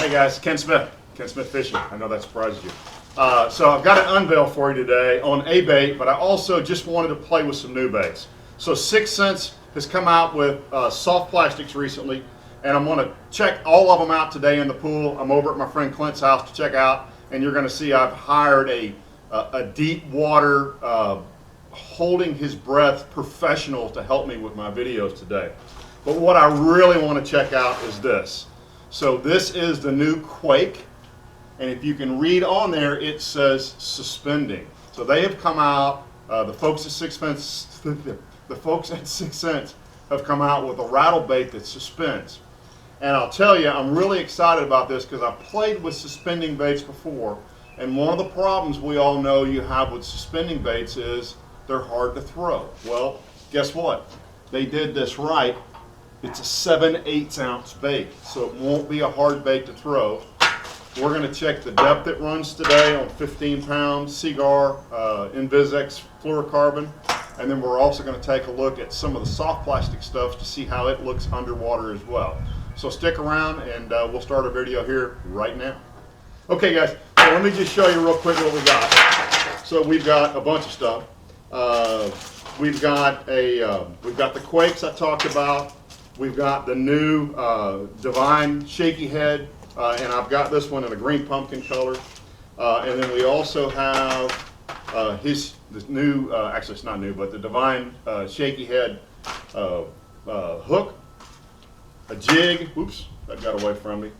Hey guys, Ken Smith Fishing. I know that surprises you. So I've got an unveil for you today on a bait, but I also just wanted to play with some new baits. So 6th Sense has come out with soft plastics recently, and I'm going to check all of them out today in the pool. I'm over at my friend Clint's house to check out, and you're going to see I've hired a deep water holding his breath professional to help me with my videos today. But what I really want to check out is this. So this is the new Quake, and if you can read on there, it says suspending. So they have come out, the folks at 6th Sense have come out with a rattle bait that suspends. And I'll tell you, I'm really excited about this because I've played with suspending baits before, and one of the problems we all know you have with suspending baits is they're hard to throw. Well, guess what? They did this right. It's a 7/8 ounce bait, so it won't be a hard bait to throw. We're going to check the depth it runs today on 15-pound Seagar Invisex fluorocarbon, and then we're also going to take a look at some of the soft plastic stuff to see how it looks underwater as well. So stick around, and we'll start our video here right now. Okay, guys, so let me just show you real quick what we got. So we've got a bunch of stuff. We've got the Quakes I talked about. We've got the new Divine Shakey Head, and I've got this one in a green pumpkin color. And then we also have the new, actually it's not new, but the Divine Shakey Head hook, a jig, oops, that got away from me.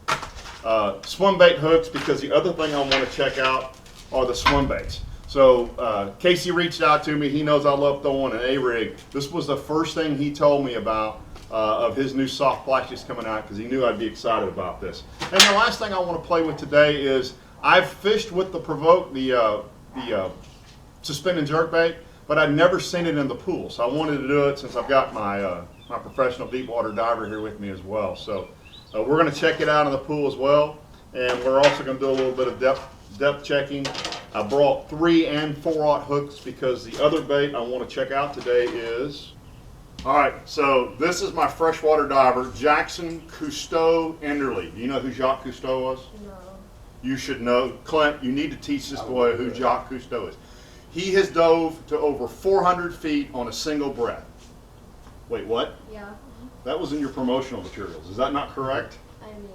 Swim bait hooks, because the other thing I want to check out are the swim baits. So Casey reached out to me. He knows I love throwing an A-rig. This was the first thing he told me about of his new soft plastics coming out, because he knew I'd be excited about this. And the last thing I want to play with today is I've fished with the Provoke, the suspending jerkbait, but I'd never seen it in the pool. So I wanted to do it since I've got my my professional deep water diver here with me as well. So we're going to check it out in the pool as well, and we're also going to do a little bit of depth checking. I brought 3 and 4/0 hooks because the other bait I want to check out today is, all right, so this is my freshwater diver, Jackson Cousteau Enderley. Do you know who Jacques Cousteau was? No. You should know. Clint, you need to teach this boy who Jacques Cousteau is. He has dove to over 400 feet on a single breath. Wait, what? Yeah. That was in your promotional materials. Is that not correct? I mean,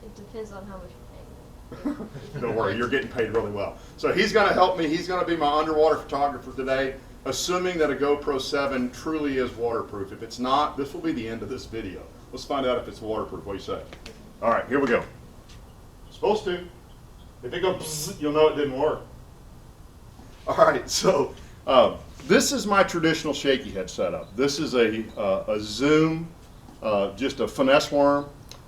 it depends on how much you're paying. Don't worry, you're getting paid really well. So he's going to help me. He's going to be my underwater photographer today, assuming that a GoPro 7 truly is waterproof. If it's not, this will be the end of this video. Let's find out if it's waterproof. What do you say? All right, here we go. Supposed to. If it goes, you'll know it didn't work. All right, so this is my traditional shaky head setup. This is a zoom, just a finesse worm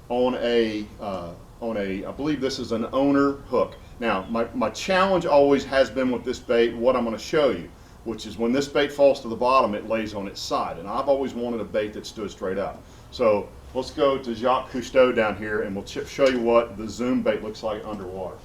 on a I believe this is an owner hook. Now, my challenge always has been with this bait, what I'm going to show you, which is when this bait falls to the bottom, it lays on its side. And I've always wanted a bait that stood straight up. So let's go to Jacques Cousteau down here, and we'll show you what the zoom bait looks like underwater.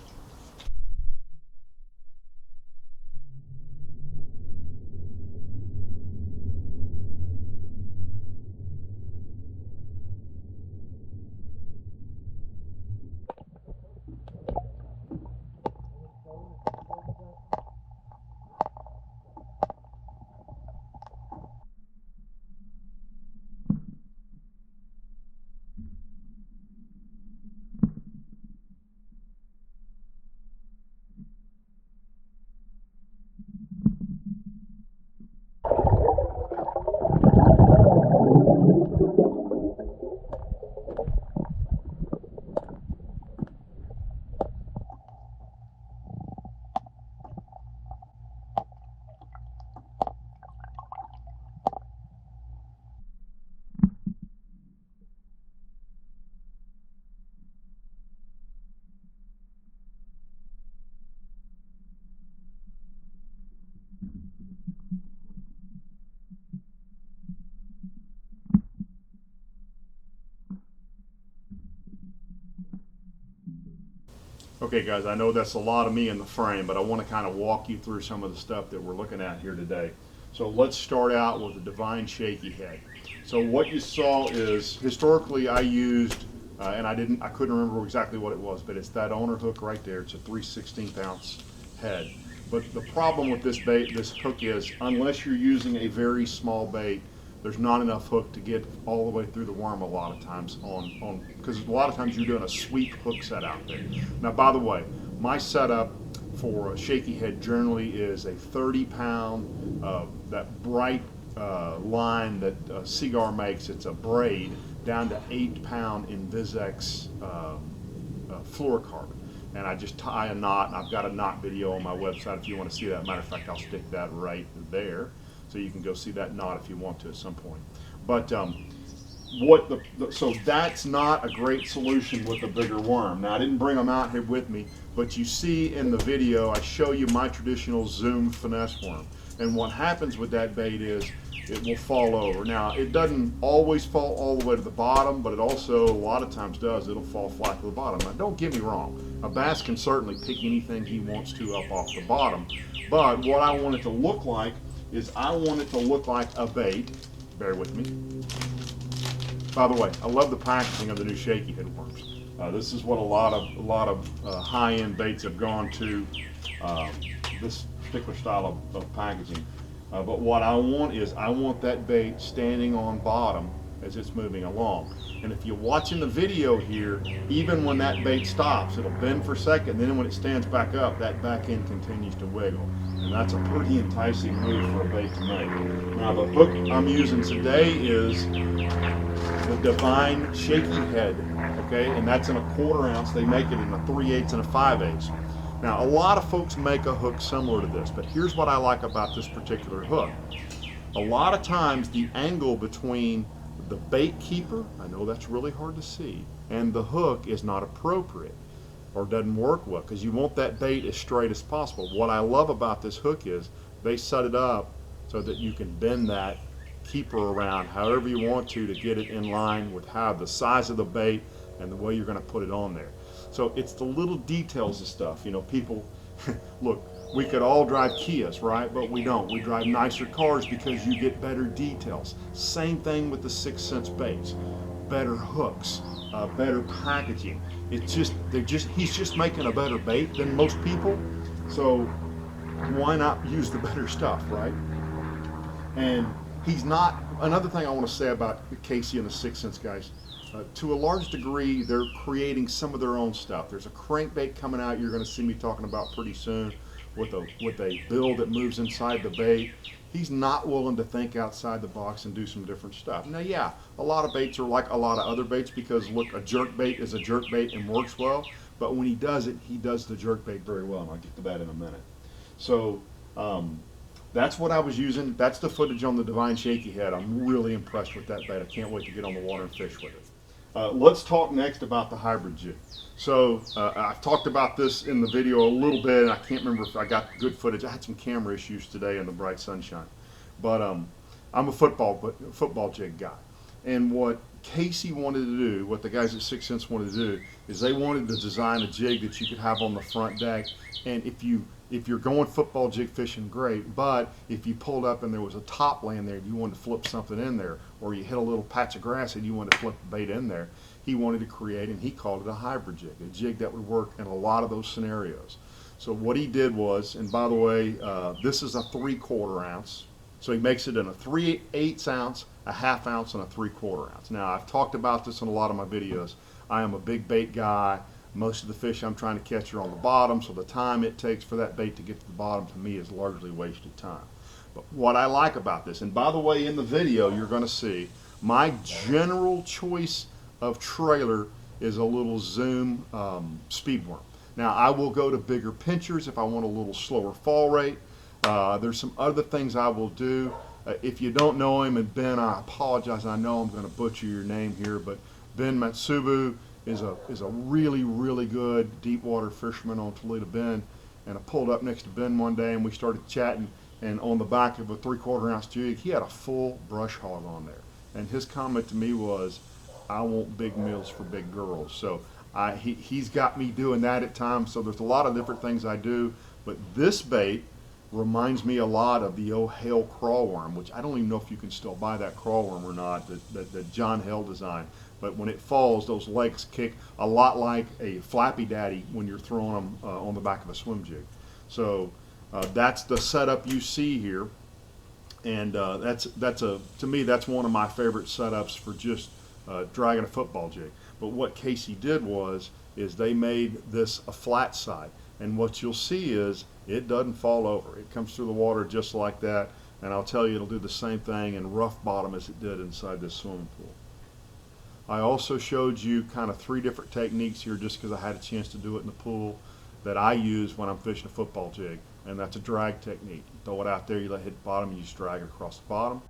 Okay guys, I know that's a lot of me in the frame, but I want to kind of walk you through some of the stuff that we're looking at here today. So let's start out with the Divine Shakey Head. So what you saw is, historically I used and I couldn't remember exactly what it was, but it's that owner hook right there. It's a 3/16 ounce head. But the problem with this bait, this hook is, unless you're using a very small bait, there's not enough hook to get all the way through the worm a lot of times because a lot of times you're doing a sweep hook set out there. Now, by the way, my setup for a shaky head generally is a 30-pound, that bright line that Cigar makes. It's a braid down to 8-pound Invisex fluorocarbon. And I just tie a knot, and I've got a knot video on my website if you want to see that. Matter of fact, I'll stick that right there, so you can go see that knot if you want to at some point. But so that's not a great solution with a bigger worm. Now, I didn't bring them out here with me, but you see in the video, I show you my traditional Zoom finesse worm. And what happens with that bait is it will fall over. Now, it doesn't always fall all the way to the bottom, but it also a lot of times does. It'll fall flat to the bottom. Now, don't get me wrong. A bass can certainly pick anything he wants to up off the bottom, but what I want it to look like is I want it to look like a bait. Bear with me. By the way, I love the packaging of the new Shaky Head worms. This is what a lot of high-end baits have gone to, this particular style of packaging. But what I want is I want that bait standing on bottom as it's moving along. And if you're watching the video here, even when that bait stops, it'll bend for a second, then when it stands back up, that back end continues to wiggle. And that's a pretty enticing move for a bait to make. Now, the hook I'm using today is the Divine Shakey Head, okay? And that's in a 1/4 ounce. They make it in a 3/8 and a 5/8. Now, a lot of folks make a hook similar to this, but here's what I like about this particular hook. A lot of times the angle between the bait keeper, I know that's really hard to see, and the hook is not appropriate or doesn't work well because you want that bait as straight as possible. What I love about this hook is they set it up so that you can bend that keeper around however you want to get it in line with how the size of the bait and the way you're going to put it on there. So it's the little details of stuff. You know, people, look, we could all drive Kias, right? But we don't. We drive nicer cars because you get better details. Same thing with the 6 cents baits. Better hooks, better packaging. It's just, he's just making a better bait than most people. So why not use the better stuff, right? And he's not, another thing I want to say about Casey and the 6 cents guys, to a large degree, they're creating some of their own stuff. There's a crankbait coming out you're going to see me talking about pretty soon with a bill that moves inside the bait. He's not willing to think outside the box and do some different stuff. Now, yeah, a lot of baits are like a lot of other baits because, look, a jerkbait is a jerkbait and works well, but when he does it, he does the jerkbait very well, and I'll get to that in a minute. So that's what I was using. That's the footage on the Divine Shakey Head. I'm really impressed with that bait. I can't wait to get on the water and fish with it. Let's talk next about the hybrid jig. So I've talked about this in the video a little bit, and I can't remember if I got good footage. I had some camera issues today in the bright sunshine. But I'm a football jig guy. And what Casey wanted to do, what the guys at 6 cents wanted to do, is they wanted to design a jig that you could have on the front deck. And if you're going football jig fishing, great, but if you pulled up and there was a top laying there and you wanted to flip something in there, or you hit a little patch of grass and you wanted to flip the bait in there, he wanted to create, and he called it a hybrid jig, a jig that would work in a lot of those scenarios. So what he did was, and by the way, this is a 3/4 ounce, so he makes it in a 3/8 ounce, a 1/2 ounce, and a 3/4 ounce. Now, I've talked about this in a lot of my videos. I am a big bait guy. Most of the fish I'm trying to catch are on the bottom, so the time it takes for that bait to get to the bottom to me is largely wasted time. But what I like about this, and by the way, in the video you're going to see my general choice of trailer is a little Zoom speedworm. Now, I will go to bigger pinchers if I want a little slower fall rate. There's some other things I will do. If you don't know him, and Ben, I apologize, I know I'm going to butcher your name here, but Ben Matsubu is a really, really good deep water fisherman on Toledo Bend. And I pulled up next to Ben one day and we started chatting, and on the back of a 3/4 ounce jig, he had a full brush hog on there. And his comment to me was, I want big meals for big girls. So he's got me doing that at times. So there's a lot of different things I do, but this bait reminds me a lot of the old Hale crawworm, which I don't even know if you can still buy that crawworm or not, that John Hale designed. but when it falls, those legs kick a lot like a flappy daddy when you're throwing them on the back of a swim jig. So that's the setup you see here, and to me that's one of my favorite setups for just dragging a football jig. But what Casey did is they made this a flat side, and what you'll see is it doesn't fall over. It comes through the water just like that, and I'll tell you it'll do the same thing in rough bottom as it did inside this swimming pool. I also showed you kind of 3 different techniques here just because I had a chance to do it in the pool that I use when I'm fishing a football jig, and that's a drag technique. You throw it out there, you let it hit the bottom, you just drag it across the bottom.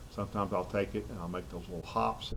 Sometimes I'll take it and I'll make those little hops.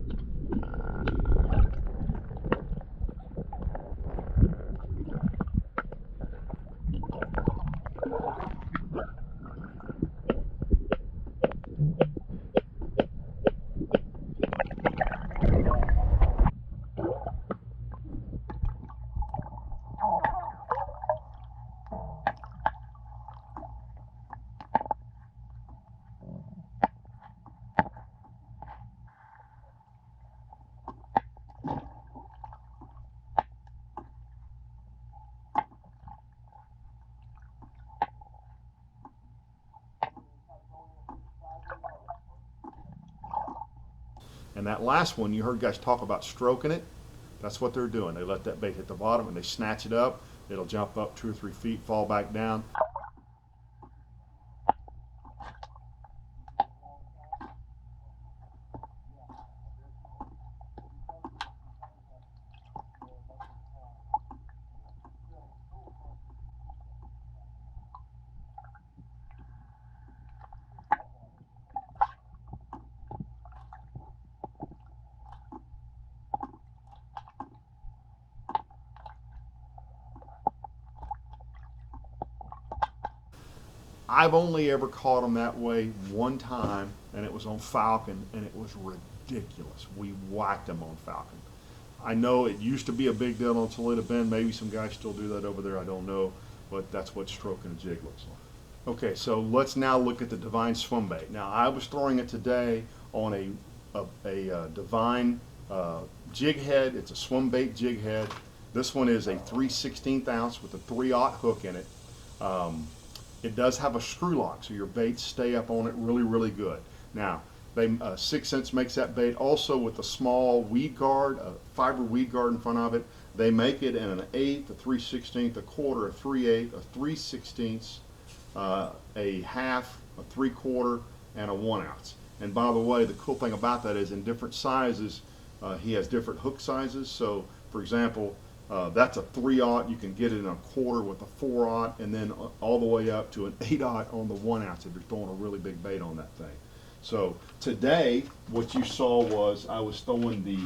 And that last one, you heard guys talk about stroking it. That's what they're doing. They let that bait hit the bottom and they snatch it up. It'll jump up 2 or 3 feet, fall back down. I've only ever caught them that way one time, and it was on Falcon, and it was ridiculous. We whacked them on Falcon. I know it used to be a big deal on Toledo Bend. Maybe some guys still do that over there. I don't know, but that's what stroking a jig looks like. Okay, so let's now look at the Divine Swimbait. Now, I was throwing it today on a Divine Jighead. It's a Swimbait Jighead. This one is a 3/16 ounce with a 3/0 hook in it. It does have a screw lock, so your baits stay up on it really, really good. Now, 6 cents makes that bait also with a small weed guard, a fiber weed guard in front of it. They make it in an 1/8, a 3/16, a quarter, a 3/8, a 3/16, a half, a 3/4, and a 1 ounce. And by the way, the cool thing about that is in different sizes, he has different hook sizes. So, for example, that's a 3/0. You can get it in a quarter with a 4/0, and then all the way up to an 8/0 on the 1 ounce if you're throwing a really big bait on that thing. So today, what you saw was I was throwing the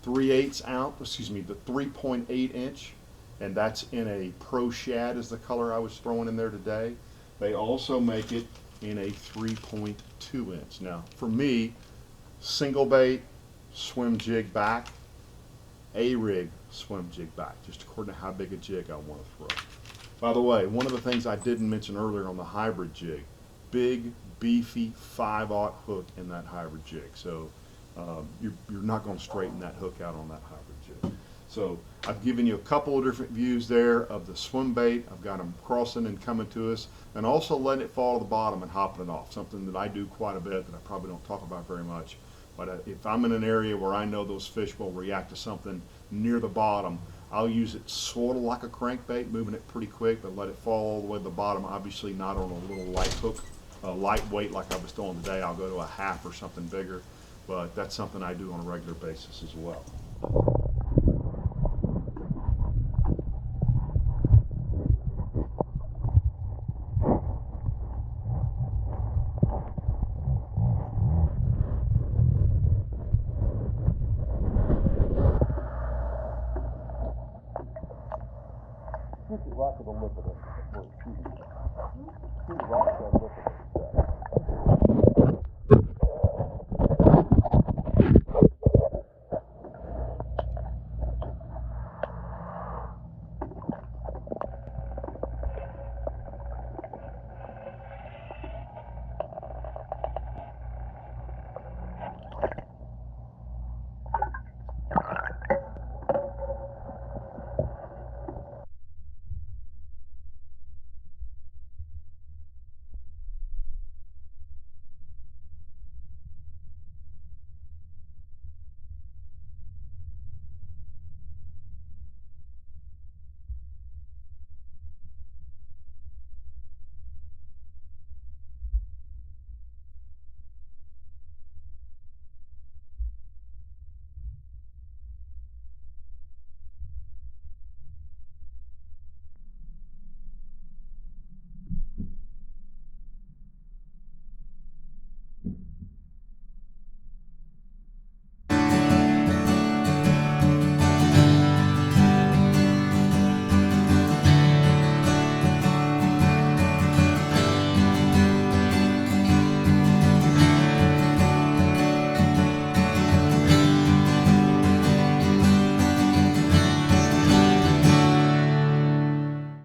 3/8 ounce, excuse me, the 3.8 inch, and that's in a Pro Shad is the color I was throwing in there today. They also make it in a 3.2 inch. Now, for me, single bait, swim jig back, A-rig, swim jig back, just according to how big a jig I want to throw. By the way, one of the things I didn't mention earlier on the hybrid jig, big, beefy 5/0 hook in that hybrid jig. So you're not going to straighten that hook out on that hybrid jig. So I've given you a couple of different views there of the swim bait. I've got them crossing and coming to us, and also letting it fall to the bottom and hopping it off, something that I do quite a bit that I probably don't talk about very much. But if I'm in an area where I know those fish will react to something near the bottom, I'll use it sort of like a crankbait, moving it pretty quick, but let it fall all the way to the bottom, obviously not on a little light hook, lightweight like I was throwing today. I'll go to a half or something bigger, but that's something I do on a regular basis as well.